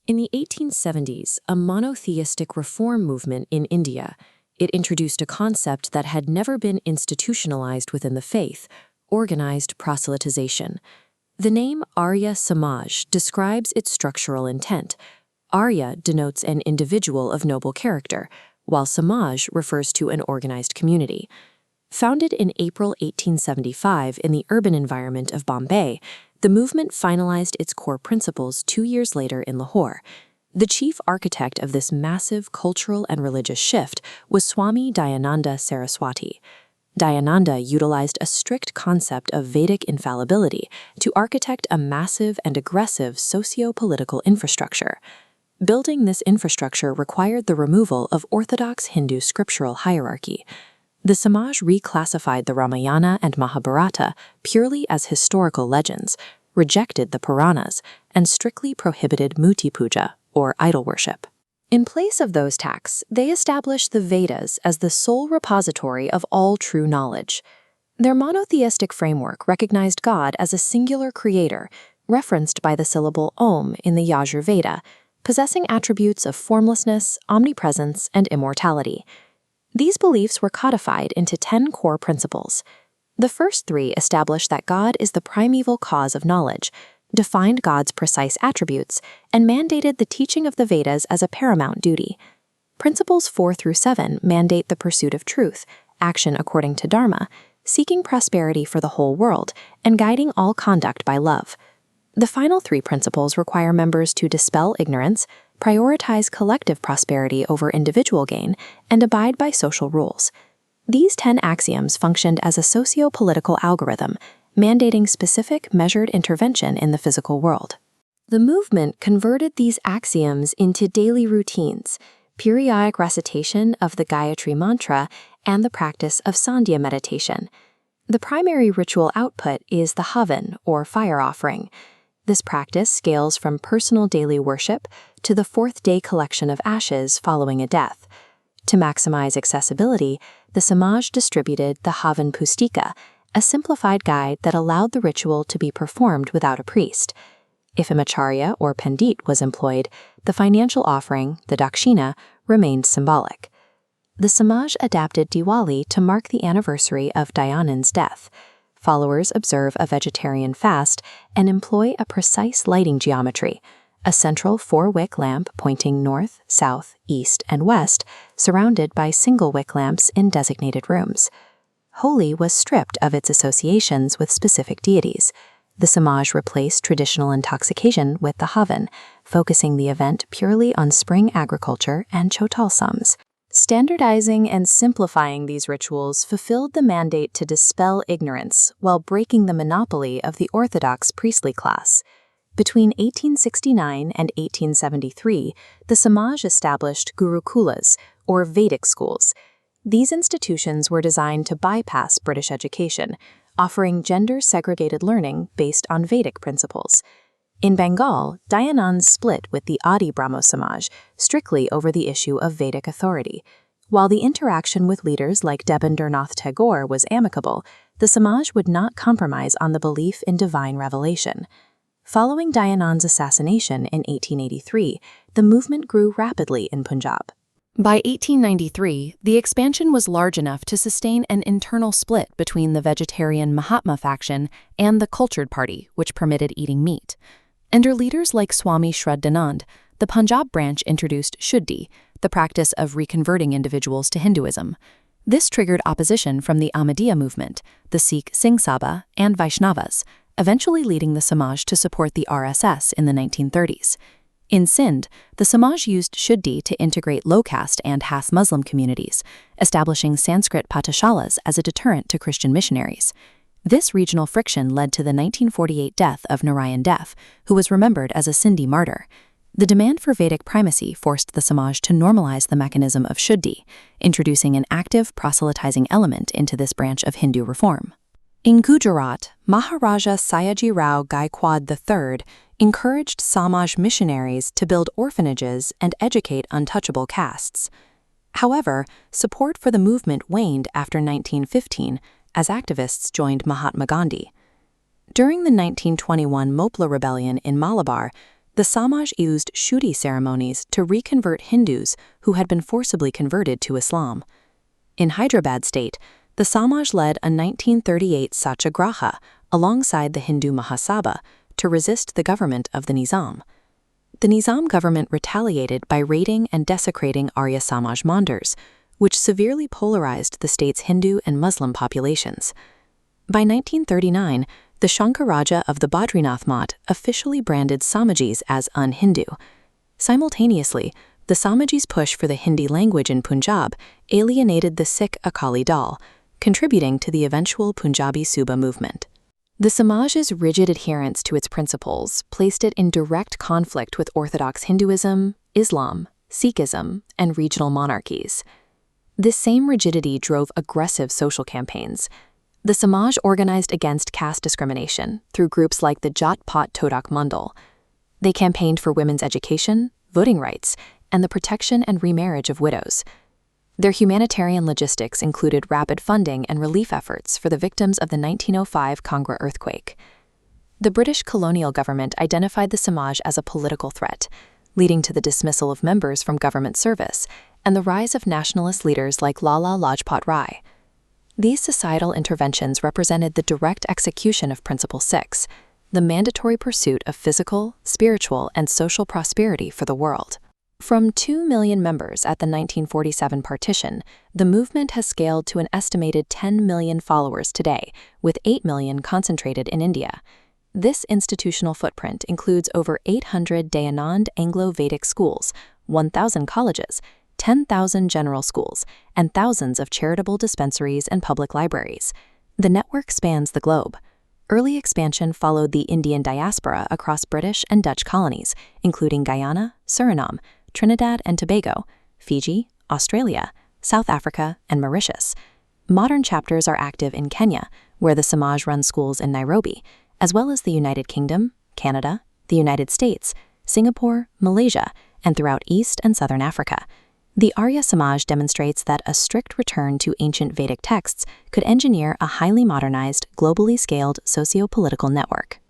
In the 1870s, a monotheistic reform movement in India, it introduced a concept that had never been institutionalized within the faith: organized proselytization. The name Arya Samaj describes its structural intent. Arya denotes an individual of noble character, while Samaj refers to an organized community. Founded in April 1875 in the urban environment of Bombay, the movement finalized its core principles 2 years later in Lahore. The chief architect of this massive cultural and religious shift was Swami Dayananda Saraswati. Dayananda utilized a strict concept of Vedic infallibility to architect a massive and aggressive socio-political infrastructure. Building this infrastructure required the removal of orthodox Hindu scriptural hierarchy. The Samaj reclassified the Ramayana and Mahabharata purely as historical legends, rejected the Puranas, and strictly prohibited Muti Puja, or idol worship. In place of those texts, they established the Vedas as the sole repository of all true knowledge. Their monotheistic framework recognized God as a singular creator, referenced by the syllable Om in the Yajur Veda, possessing attributes of formlessness, omnipresence, and immortality. These beliefs were codified into 10 core principles. The first 3 established that God is the primeval cause of knowledge, defined God's precise attributes, and mandated the teaching of the Vedas as a paramount duty. Principles 4 through 7 mandate the pursuit of truth, action according to Dharma, seeking prosperity for the whole world, and guiding all conduct by love. The final 3 principles require members to dispel ignorance, prioritize collective prosperity over individual gain, and abide by social rules. These 10 axioms functioned as a socio-political algorithm, mandating specific, measured intervention in the physical world. The movement converted these axioms into daily routines, periodic recitation of the Gayatri Mantra, and the practice of Sandhya meditation. The primary ritual output is the Havan, or fire offering. This practice scales from personal daily worship to the 4th-day collection of ashes following a death. To maximize accessibility, the Samaj distributed the Havan Pustika, a simplified guide that allowed the ritual to be performed without a priest. If a Macharya or Pandit was employed, the financial offering, the Dakshina, remained symbolic. The Samaj adapted Diwali to mark the anniversary of Dayanand's death. Followers observe a vegetarian fast and employ a precise lighting geometry, a central 4-wick lamp pointing north, south, east, and west, surrounded by single-wick lamps in designated rooms. Holi was stripped of its associations with specific deities. The Samaj replaced traditional intoxication with the Havan, focusing the event purely on spring agriculture and Chotal sums. Standardizing and simplifying these rituals fulfilled the mandate to dispel ignorance while breaking the monopoly of the orthodox priestly class. Between 1869 and 1873, the Samaj established Gurukulas, or Vedic schools. These institutions were designed to bypass British education, offering gender-segregated learning based on Vedic principles. In Bengal, Dayanand split with the Adi Brahmo Samaj strictly over the issue of Vedic authority. While the interaction with leaders like Debendranath Tagore was amicable, the Samaj would not compromise on the belief in divine revelation. Following Dayanand's assassination in 1883, the movement grew rapidly in Punjab. By 1893, the expansion was large enough to sustain an internal split between the vegetarian Mahatma faction and the cultured party, which permitted eating meat. Under leaders like Swami Shraddhanand, the Punjab branch introduced Shuddhi, the practice of reconverting individuals to Hinduism. This triggered opposition from the Ahmadiyya movement, the Sikh Singh Sabha, and Vaishnavas, eventually leading the Samaj to support the RSS in the 1930s. In Sindh, the Samaj used Shuddhi to integrate low-caste and Has Muslim communities, establishing Sanskrit patashalas as a deterrent to Christian missionaries. This regional friction led to the 1948 death of Narayan Dev, who was remembered as a Sindhi martyr. The demand for Vedic primacy forced the Samaj to normalize the mechanism of Shuddhi, introducing an active proselytizing element into this branch of Hindu reform. In Gujarat, Maharaja Sayaji Rao Gaikwad III encouraged Samaj missionaries to build orphanages and educate untouchable castes. However, support for the movement waned after 1915 as activists joined Mahatma Gandhi. During the 1921 Mopla Rebellion in Malabar, The Samaj used Shuddhi ceremonies to reconvert Hindus who had been forcibly converted to Islam. In Hyderabad state, the Samaj led a 1938 Satyagraha alongside the Hindu Mahasabha to resist the government of the Nizam. The Nizam government retaliated by raiding and desecrating Arya Samaj Mandars, which severely polarized the state's Hindu and Muslim populations. By 1939, the Shankaraja of the Badrinath Math officially branded Samajis as un-Hindu. Simultaneously, the Samajis' push for the Hindi language in Punjab alienated the Sikh Akali Dal, contributing to the eventual Punjabi Suba movement. The Samaj's rigid adherence to its principles placed it in direct conflict with Orthodox Hinduism, Islam, Sikhism, and regional monarchies. This same rigidity drove aggressive social campaigns. The Samaj organized against caste discrimination through groups like the Jat Pat Todak Mandal. They campaigned for women's education, voting rights, and the protection and remarriage of widows. Their humanitarian logistics included rapid funding and relief efforts for the victims of the 1905 Kangra earthquake. The British colonial government identified the Samaj as a political threat, leading to the dismissal of members from government service and the rise of nationalist leaders like Lala Lajpat Rai. These societal interventions represented the direct execution of Principle 6, the mandatory pursuit of physical, spiritual, and social prosperity for the world. From 2 million members at the 1947 partition, the movement has scaled to an estimated 10 million followers today, with 8 million concentrated in India. This institutional footprint includes over 800 Dayanand Anglo-Vedic schools, 1,000 colleges, 10,000 general schools, and thousands of charitable dispensaries and public libraries. The network spans the globe. Early expansion followed the Indian diaspora across British and Dutch colonies, including Guyana, Suriname, Trinidad and Tobago, Fiji, Australia, South Africa, and Mauritius. Modern chapters are active in Kenya, where the Samaj runs schools in Nairobi, as well as the United Kingdom, Canada, the United States, Singapore, Malaysia, and throughout East and Southern Africa. The Arya Samaj demonstrates that a strict return to ancient Vedic texts could engineer a highly modernized, globally scaled socio-political network.